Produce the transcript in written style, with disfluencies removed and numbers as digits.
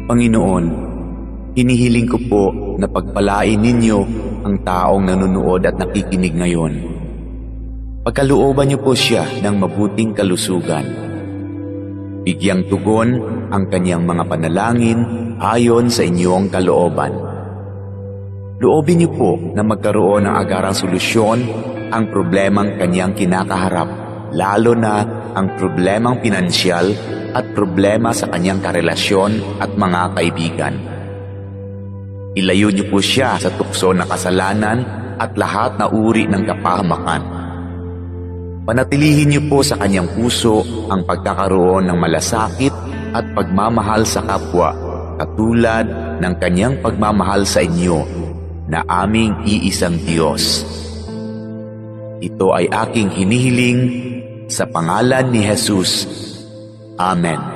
Panginoon, hinihiling ko po na pagpalain ninyo ang taong nanonood at nakikinig ngayon. Pagkalooban niyo po siya ng mabuting kalusugan. Bigyang tugon ang kanyang mga panalangin ayon sa inyong kalooban. Loobin niyo po na magkaroon ng agarang solusyon ang problemang kanyang kinakaharap, lalo na ang problemang pinansyal at problema sa kanyang karelasyon at mga kaibigan. Ilayo niyo po siya sa tukso ng kasalanan at lahat na uri ng kapahamakan. Panatilihin niyo po sa kanyang puso ang pagkakaroon ng malasakit at pagmamahal sa kapwa, katulad ng kanyang pagmamahal sa inyo na aming iisang Diyos. Ito ay aking hinihiling sa pangalan ni Jesus. Amen.